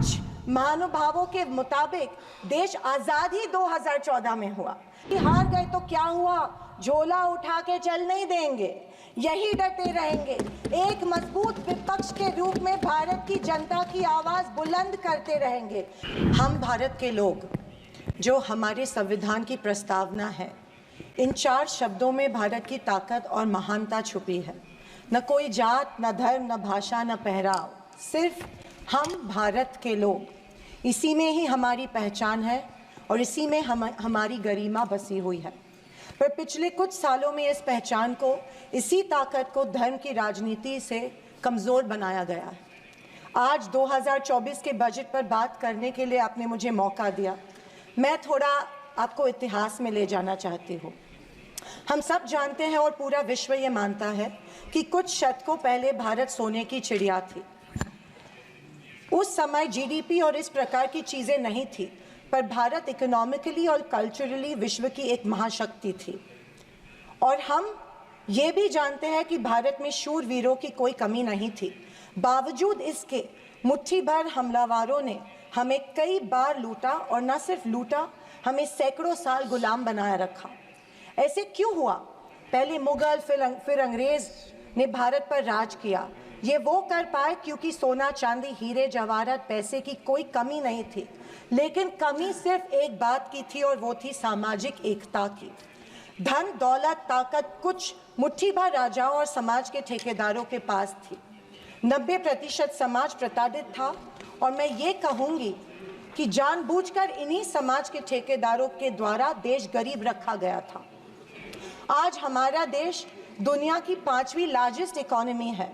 कुछ महानुभावों के मुताबिक देश आजाद ही 2014 में हुआ। हार गए तो क्या हुआ, झोला उठा के चल नहीं देंगे, यही डटे रहेंगे। एक मजबूत विपक्ष के रूप में भारत की जनता की आवाज बुलंद करते रहेंगे। हम भारत के लोग, जो हमारे संविधान की प्रस्तावना है, इन 4 शब्दों में भारत की ताकत और महानता छुपी है। न कोई जात, न धर्म, न भाषा, न पहराव, सिर्फ हम भारत के लोग। इसी में ही हमारी पहचान है और इसी में हमारी गरिमा बसी हुई है। पर पिछले कुछ सालों में इस पहचान को, इसी ताकत को धर्म की राजनीति से कमज़ोर बनाया गया है। आज 2024 के बजट पर बात करने के लिए आपने मुझे मौका दिया। मैं थोड़ा आपको इतिहास में ले जाना चाहती हूँ। हम सब जानते हैं और पूरा विश्व ये मानता है कि कुछ शतकों पहले भारत सोने की चिड़िया थी। उस समय जीडीपी और इस प्रकार की चीज़ें नहीं थी, पर भारत इकोनॉमिकली और कल्चरली विश्व की एक महाशक्ति थी। और हम ये भी जानते हैं कि भारत में शूरवीरों की कोई कमी नहीं थी। बावजूद इसके मुट्ठी भर हमलावरों ने हमें कई बार लूटा, और न सिर्फ लूटा, हमें सैकड़ों साल गुलाम बनाए रखा। ऐसे क्यों हुआ? पहले मुगल, फिर अंग्रेज ने भारत पर राज किया। ये वो कर पाए क्योंकि सोना, चांदी, हीरे, जवाहरात, पैसे की कोई कमी नहीं थी। लेकिन कमी सिर्फ एक बात की थी, और वो थी सामाजिक एकता की। धन, दौलत, ताकत कुछ मुट्ठी भर राजाओं और समाज के ठेकेदारों के पास थी। 90% समाज प्रताड़ित था, और मैं ये कहूँगी कि जानबूझकर इन्हीं समाज के ठेकेदारों के द्वारा देश गरीब रखा गया था। आज हमारा देश दुनिया की 5वीं लार्जेस्ट इकोनॉमी है,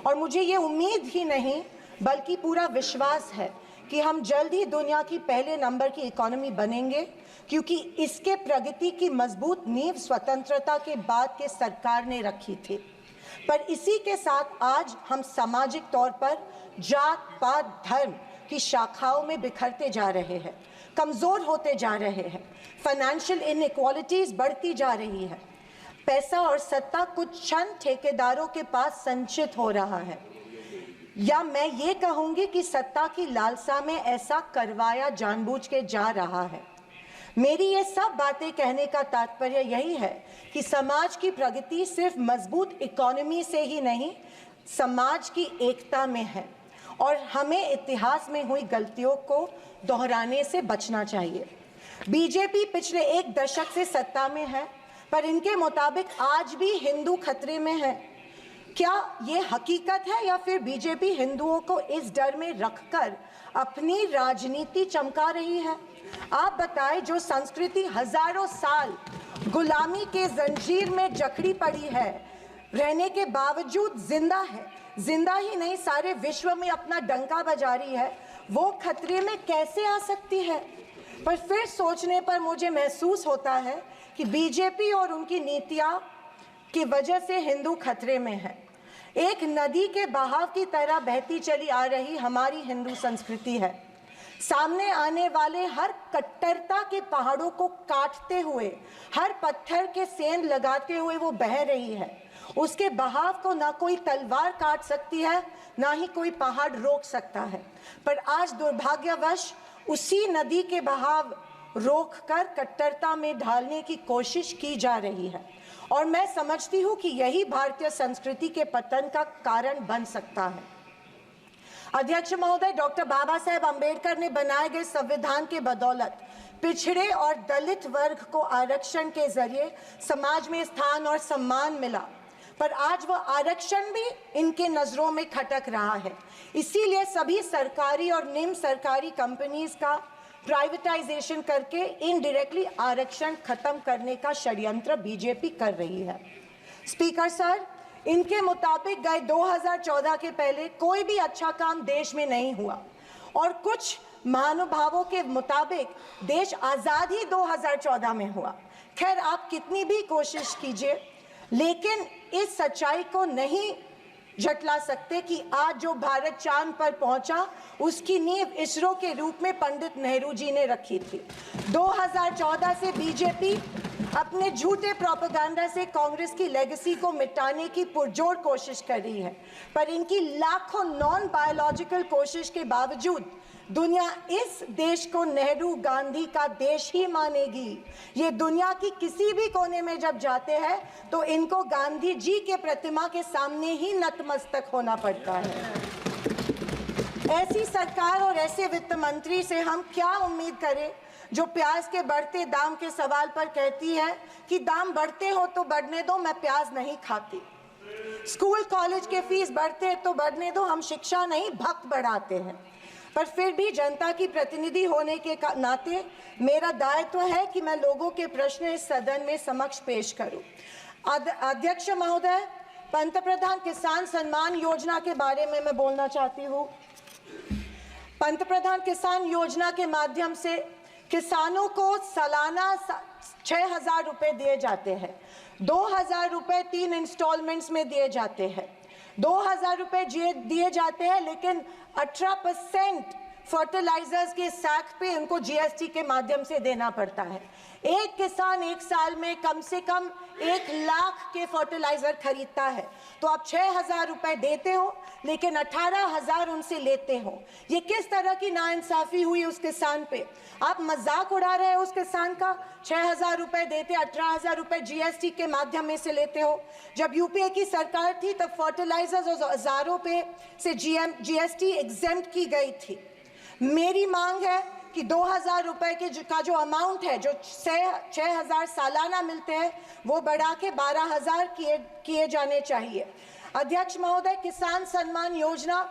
और मुझे ये उम्मीद ही नहीं बल्कि पूरा विश्वास है कि हम जल्द ही दुनिया की पहले नंबर की इकोनॉमी बनेंगे, क्योंकि इसके प्रगति की मजबूत नींव स्वतंत्रता के बाद के सरकार ने रखी थी। पर इसी के साथ आज हम सामाजिक तौर पर जात, पात, धर्म की शाखाओं में बिखरते जा रहे हैं, कमज़ोर होते जा रहे हैं। फाइनेंशियल इनइक्वालिटीज़ बढ़ती जा रही है। पैसा और सत्ता कुछ चंद ठेकेदारों के पास संचित हो रहा है, या मैं ये कहूँगी कि सत्ता की लालसा में ऐसा करवाया जानबूझ के जा रहा है। मेरी ये सब बातें कहने का तात्पर्य यही है कि समाज की प्रगति सिर्फ मजबूत इकोनॉमी से ही नहीं, समाज की एकता में है, और हमें इतिहास में हुई गलतियों को दोहराने से बचना चाहिए। बीजेपी पिछले 1 दशक से सत्ता में है, पर इनके मुताबिक आज भी हिंदू खतरे में है। क्या ये हकीकत है, या फिर बीजेपी हिंदुओं को इस डर में रखकर अपनी राजनीति चमका रही है? आप बताएं, जो संस्कृति हजारों साल गुलामी के जंजीर में जकड़ी पड़ी है, रहने के बावजूद जिंदा है, जिंदा ही नहीं सारे विश्व में अपना डंका बजा रही है, वो खतरे में कैसे आ सकती है? पर फिर सोचने पर मुझे महसूस होता है कि बीजेपी और उनकी नीतियां की वजह से हिंदू खतरे में है। एक नदी के बहाव की तरह बहती चली आ रही हमारी हिंदू संस्कृति है। सामने आने वाले हर कट्टरता के पहाड़ों को काटते हुए, हर पत्थर के सेंध लगाते हुए वो बह रही है। उसके बहाव को ना कोई तलवार काट सकती है, ना ही कोई पहाड़ रोक सकता है। पर आज दुर्भाग्यवश उसी नदी के बहाव रोककर कट्टरता में ढालने की कोशिश की जा रही है, और मैं समझती हूँ कि यही भारतीय संस्कृति के पतन का कारण बन सकता है। अध्यक्ष महोदय, डॉक्टर बाबा साहेब अम्बेडकर ने बनाए गए संविधान के बदौलत पिछड़े और दलित वर्ग को आरक्षण के जरिए समाज में स्थान और सम्मान मिला, पर आज वह आरक्षण भी इनके नजरों में खटक रहा है। इसीलिए सभी सरकारी और निम्न सरकारी कंपनीज का प्राइवेटाइजेशन करके इनडायरेक्टली आरक्षण खत्म करने का षड्यंत्र बीजेपी कर रही है। स्पीकर सर, इनके मुताबिक गए 2014 के पहले कोई भी अच्छा काम देश में नहीं हुआ, और कुछ महानुभावों के मुताबिक देश आज़ाद ही 2014 में हुआ। खैर, आप कितनी भी कोशिश कीजिए, लेकिन इस सच्चाई को नहीं झटला सकते कि आज जो भारत चांद पर पहुंचा, उसकी नींव इसरो के रूप में पंडित नेहरू जी ने रखी थी। 2014 से बीजेपी अपने झूठे प्रोपेगेंडा से कांग्रेस की लेगेसी को मिटाने की पुरजोर कोशिश कर रही है, पर इनकी लाखों नॉन बायोलॉजिकल कोशिश के बावजूद दुनिया इस देश को नेहरू गांधी का देश ही मानेगी। ये दुनिया की किसी भी कोने में जब जाते हैं तो इनको गांधी जी के प्रतिमा के सामने ही नतमस्तक होना पड़ता है। ऐसी सरकार और ऐसे वित्त मंत्री से हम क्या उम्मीद करें जो प्याज के बढ़ते दाम के सवाल पर कहती है कि दाम बढ़ते हो तो बढ़ने दो, मैं प्याज नहीं खाती। स्कूल कॉलेज के फीस बढ़ते तो बढ़ने दो, हम शिक्षा नहीं भक्त बढ़ाते हैं। पर फिर भी जनता की प्रतिनिधि होने के नाते मेरा दायित्व है कि मैं लोगों के प्रश्न इस सदन में समक्ष पेश करूं। अध्यक्ष महोदय, पंतप्रधान किसान सम्मान योजना के बारे में मैं बोलना चाहती हूँ। पंतप्रधान किसान योजना के माध्यम से किसानों को सालाना 6,000 रुपए दिए जाते हैं। 2,000 रुपए 3 इंस्टॉलमेंट्स में दिए जाते हैं। 2,000 रुपए दिए जाते हैं, लेकिन 18% फर्टिलाइजर्स के सैक पे उनको जीएसटी के माध्यम से देना पड़ता है। एक किसान एक साल में कम से कम 1 लाख के फर्टिलाइजर खरीदता है, तो आप 6,000 रुपए देते हो लेकिन 18,000 उनसे लेते हो। ये किस तरह की नाइंसाफी हुई उस किसान पे? आप मजाक उड़ा रहे हो उस किसान का। 6,000 रुपए देते, 18,000 रुपए जीएसटी के माध्यम से लेते हो। जब यूपीए की सरकार थी तब फर्टिलाइजर्स और औजारों पे से जीएसटी एग्जेम्प्ट की गई थी। मेरी मांग है कि 2,000 रुपए का जो अमाउंट है, जो 6,000 सालाना मिलते हैं, वो बढ़ा के 12,000 किए जाने चाहिए। अध्यक्ष महोदय, किसान सम्मान योजना,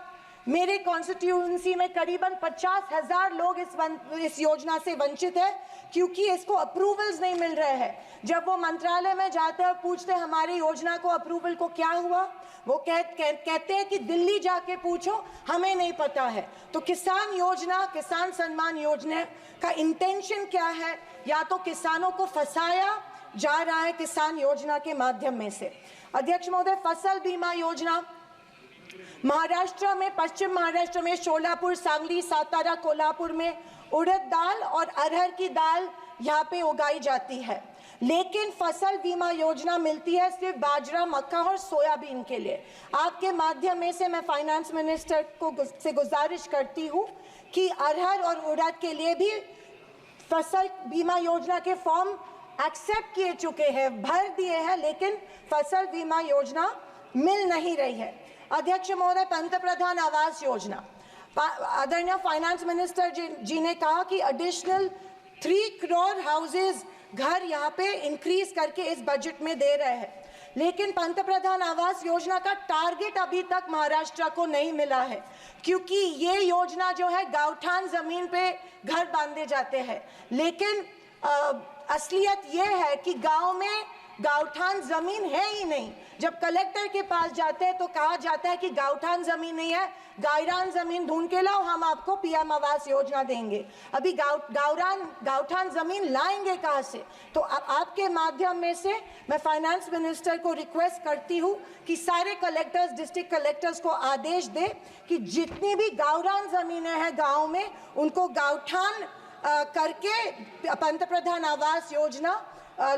मेरे कॉन्स्टिट्यूएंसी में करीबन 50,000 लोग इस योजना से वंचित है क्योंकि इसको अप्रूवल्स नहीं मिल रहे हैं। जब वो मंत्रालय में जाते हैं और पूछते हैं हमारी योजना को अप्रूवल को क्या हुआ, वो कहते हैं कि दिल्ली जाके पूछो, हमें नहीं पता है। तो किसान योजना, किसान सम्मान योजना का इंटेंशन क्या है? या तो किसानों को फंसाया जा रहा है किसान योजना के माध्यम में से। अध्यक्ष महोदय, फसल बीमा योजना, महाराष्ट्र में, पश्चिम महाराष्ट्र में शोलापुर, सांगली, सातारा, कोल्हापुर में उड़द दाल और अरहर की दाल यहाँ पे उगाई जाती है, लेकिन फसल बीमा योजना मिलती है सिर्फ बाजरा, मक्का और सोयाबीन के लिए। आपके माध्यम में से मैं फाइनेंस मिनिस्टर से गुजारिश करती हूँ कि अरहर और उड़द के लिए भी फसल बीमा योजना के फॉर्म एक्सेप्ट किए चुके हैं, भर दिए हैं, लेकिन फसल बीमा योजना मिल नहीं रही है। अध्यक्ष महोदय, पंतप्रधान आवास योजना, आदरणीय फाइनेंस मिनिस्टर जी ने कहा कि एडिशनल 3 करोड़ हाउसेज, घर यहाँ पे इंक्रीज करके इस बजट में दे रहे हैं, लेकिन पंतप्रधान आवास योजना का टारगेट अभी तक महाराष्ट्र को नहीं मिला है, क्योंकि ये योजना जो है गांवठान जमीन पे घर बांधे जाते हैं, लेकिन असलियत ये है कि गांव में गांवठान जमीन है ही नहीं। जब कलेक्टर के पास जाते हैं तो कहा जाता है कि गांवठान जमीन नहीं है, गायरान जमीन ढूंढ के लाओ, हम आपको पीएम आवास योजना देंगे। अभी गांवठान जमीन लाएंगे कहाँ से? तो आपके माध्यम में से मैं फाइनेंस मिनिस्टर को रिक्वेस्ट करती हूँ कि सारे कलेक्टर्स, डिस्ट्रिक्ट कलेक्टर्स को आदेश दे कि जितनी भी गायरान जमीनें हैं गाँव में, उनको गांवठान करके पंतप्रधान आवास योजना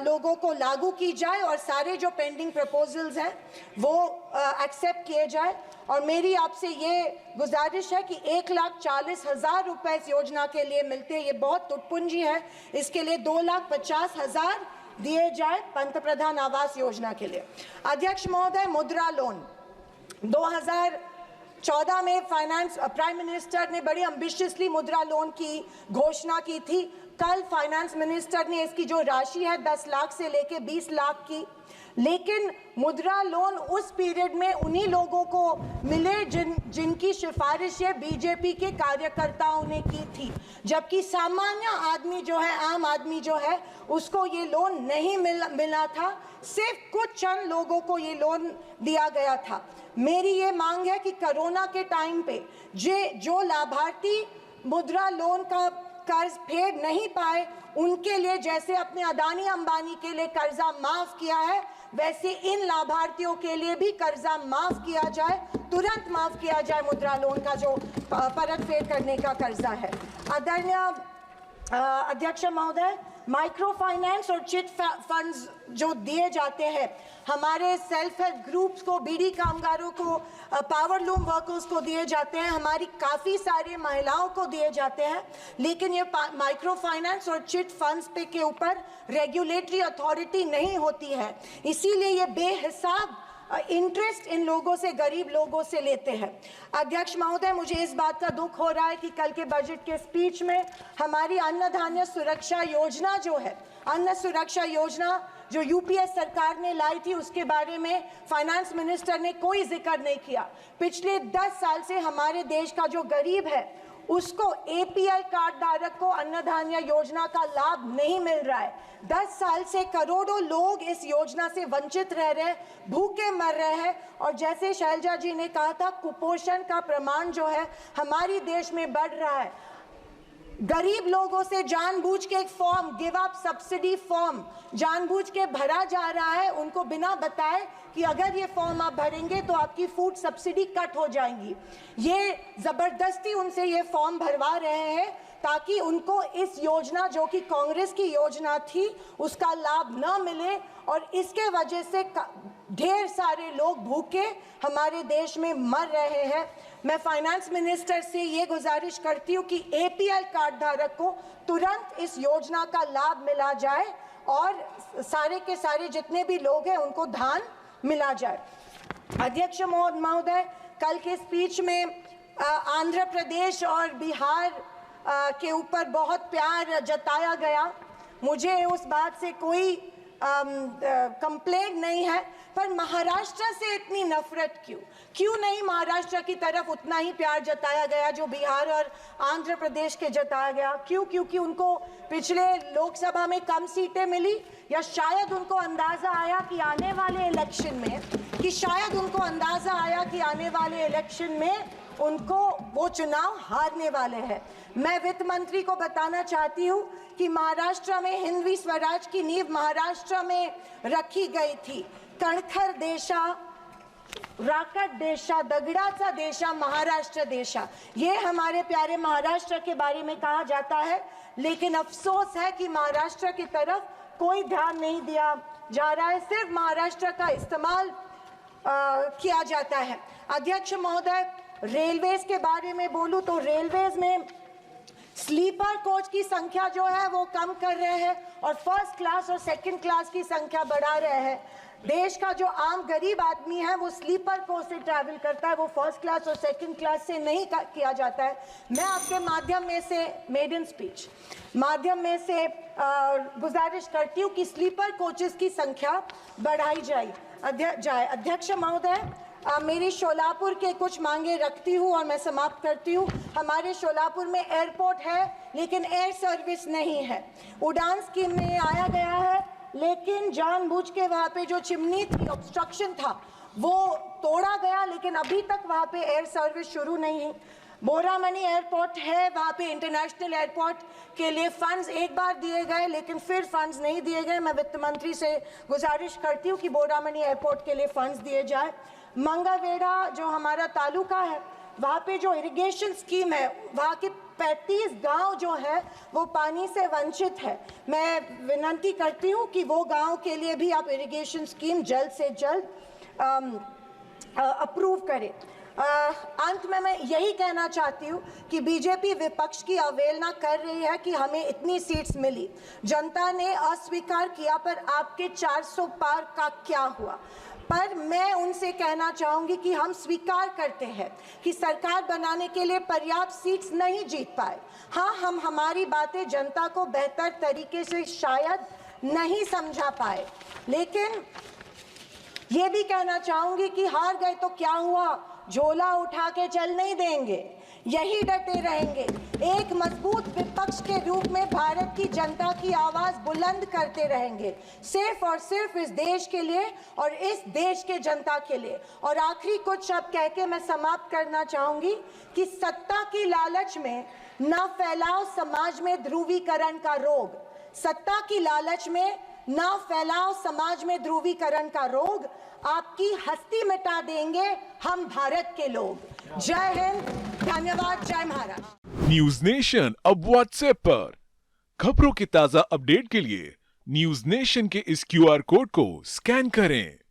लोगों को लागू की जाए और सारे जो पेंडिंग प्रपोजल्स हैं वो एक्सेप्ट किए जाए। और मेरी आपसे ये गुजारिश है कि 1,40,000 रुपए इस योजना के लिए मिलते हैं, ये बहुत टुटपुंजी है, इसके लिए 2,50,000 दिए जाए पंतप्रधान आवास योजना के लिए। अध्यक्ष महोदय, मुद्रा लोन 2014 में प्राइम मिनिस्टर ने बड़ी एम्बिशियसली मुद्रा लोन की घोषणा की थी। कल फाइनेंस मिनिस्टर ने इसकी जो राशि है 10 लाख से लेके 20 लाख की, लेकिन मुद्रा लोन उस पीरियड में उन्हीं लोगों को मिले जिनकी सिफारिशें बीजेपी के कार्यकर्ताओं ने की थी, जबकि सामान्य आदमी जो है, आम आदमी जो है, उसको ये लोन नहीं मिला था। सिर्फ कुछ चंद लोगों को ये लोन दिया गया था। मेरी ये मांग है कि कोरोना के टाइम पे जो लाभार्थी मुद्रा लोन का कर्ज फेड नहीं पाए, उनके लिए जैसे अपने अदानी अंबानी के लिए कर्जा माफ किया है, वैसे इन लाभार्थियों के लिए भी कर्जा माफ किया जाए, तुरंत माफ किया जाए मुद्रा लोन का जो परत फेड करने का कर्जा है। आदरणीय अध्यक्ष महोदय, माइक्रो फाइनेंस और चिट फंड्स जो दिए जाते हैं हमारे सेल्फ हेल्प ग्रुप्स को, बीड़ी कामगारों को, पावर लूम वर्कर्स को दिए जाते हैं, हमारी काफ़ी सारी महिलाओं को दिए जाते हैं, लेकिन ये माइक्रो फाइनेंस और चिट फंड्स पे के ऊपर रेगुलेटरी अथॉरिटी नहीं होती है, इसीलिए ये बेहिसाब इंटरेस्ट इन लोगों से, गरीब लोगों से लेते हैं। अध्यक्ष महोदय, मुझे इस बात का दुख हो रहा है कि कल के बजट के स्पीच में हमारी अन्न धान्य सुरक्षा योजना जो है, अन्न सुरक्षा योजना जो यूपीए सरकार ने लाई थी, उसके बारे में फाइनेंस मिनिस्टर ने कोई जिक्र नहीं किया। पिछले 10 साल से हमारे देश का जो गरीब है उसको, एपीएल कार्ड धारक को अन्न धान्य योजना का लाभ नहीं मिल रहा है। 10 साल से करोड़ों लोग इस योजना से वंचित रह रहे हैं, भूखे मर रहे हैं, और जैसे शैलजा जी ने कहा था, कुपोषण का प्रमाण जो है हमारी देश में बढ़ रहा है। गरीब लोगों से जानबूझ के एक form, give up subsidy form जानबूझ के भरा जा रहा है, उनको बिना बताए कि अगर ये फॉर्म आप भरेंगे तो आपकी फूड सब्सिडी कट हो जाएंगी। ये जबरदस्ती उनसे ये फॉर्म भरवा रहे हैं ताकि उनको इस योजना, जो कि कांग्रेस की योजना थी, उसका लाभ न मिले, और इसके वजह से ढेर सारे लोग भूखे हमारे देश में मर रहे हैं। मैं फाइनेंस मिनिस्टर से ये गुजारिश करती हूँ कि एपीएल कार्ड धारक को तुरंत इस योजना का लाभ मिला जाए और सारे के सारे जितने भी लोग हैं उनको धान मिला जाए। अध्यक्ष महोदय, कल के स्पीच में आंध्र प्रदेश और बिहार के ऊपर बहुत प्यार जताया गया। मुझे उस बात से कोई कंप्लेंट नहीं है, पर महाराष्ट्र से इतनी नफरत क्यों नहीं महाराष्ट्र की तरफ उतना ही प्यार जताया गया जो बिहार और आंध्र प्रदेश के जताया गया? क्योंकि उनको पिछले लोकसभा में कम सीटें मिली, या शायद उनको अंदाजा आया कि आने वाले इलेक्शन में उनको वो चुनाव हारने वाले हैं। मैं वित्त मंत्री को बताना चाहती हूँ कि महाराष्ट्र में हिंदवी स्वराज की नींव महाराष्ट्र में रखी गई थी। कणखर देशा, राकट देशा, दगडाचा देशा, महाराष्ट्र देशा, ये हमारे प्यारे महाराष्ट्र के बारे में कहा जाता है, लेकिन अफसोस है कि महाराष्ट्र की तरफ कोई ध्यान नहीं दिया जा रहा है, सिर्फ महाराष्ट्र का इस्तेमाल किया जाता है। अध्यक्ष महोदय, रेलवेज के बारे में बोलूं तो रेलवेज में स्लीपर कोच की संख्या जो है वो कम कर रहे हैं और फर्स्ट क्लास और सेकंड क्लास की संख्या बढ़ा रहे हैं। देश का जो आम गरीब आदमी है वो स्लीपर कोच से ट्रैवल करता है, वो फर्स्ट क्लास और सेकंड क्लास से नहीं किया जाता है। मैं आपके माध्यम में से, मेड इन स्पीच माध्यम में से गुजारिश करती हूँ कि स्लीपर कोचेस की संख्या बढ़ाई जाए। अध्यक्ष महोदय, मेरी शोलापुर के कुछ मांगे रखती हूँ और मैं समाप्त करती हूँ। हमारे शोलापुर में एयरपोर्ट है लेकिन एयर सर्विस नहीं है। उड़ान स्कीम में आया गया है, लेकिन जानबूझ के वहाँ पे जो चिमनी थी, ऑब्स्ट्रक्शन था, वो तोड़ा गया, लेकिन अभी तक वहाँ पे एयर सर्विस शुरू नहीं है। बोरामनी एयरपोर्ट है, वहाँ पे इंटरनेशनल एयरपोर्ट के लिए फंड्स एक बार दिए गए, लेकिन फिर फंड्स नहीं दिए गए। मैं वित्त मंत्री से गुजारिश करती हूँ कि बोरामनी एयरपोर्ट के लिए फंड्स दिए जाए। मंगलवेढ़ा जो हमारा तालुका है, वहाँ पे जो इरिगेशन स्कीम है, वहाँ के 35 गांव जो है वो पानी से वंचित है। मैं विनती करती हूँ कि वो गांव के लिए भी आप इरिगेशन स्कीम जल्द से जल्द अप्रूव करें। अंत में मैं यही कहना चाहती हूँ कि बीजेपी विपक्ष की अवहेलना कर रही है कि हमें इतनी सीट्स मिली, जनता ने अस्वीकार किया, पर आपके 400 पार का क्या हुआ? पर मैं उनसे कहना चाहूँगी कि हम स्वीकार करते हैं कि सरकार बनाने के लिए पर्याप्त सीट्स नहीं जीत पाए। हाँ, हम हमारी बातें जनता को बेहतर तरीके से शायद नहीं समझा पाए, लेकिन ये भी कहना चाहूँगी कि हार गए तो क्या हुआ, झोला उठा के चल नहीं देंगे, यही डटे रहेंगे। एक मजबूत विपक्ष के रूप में भारत की जनता की आवाज बुलंद करते रहेंगे, सिर्फ और सिर्फ इस देश के लिए और इस देश के जनता के लिए। और आखिरी कुछ शब्द कह के मैं समाप्त करना चाहूंगी कि सत्ता की लालच में न फैलाओ समाज में ध्रुवीकरण का रोग। सत्ता की लालच में न फैलाओ समाज में ध्रुवीकरण का रोग, आपकी हस्ती मिटा देंगे हम भारत के लोग। जय हिंद, धन्यवाद, जय महाराष्ट्र। न्यूज नेशन अब व्हाट्सएप पर खबरों के ताजा अपडेट के लिए न्यूज नेशन के इस क्यूआर कोड को स्कैन करें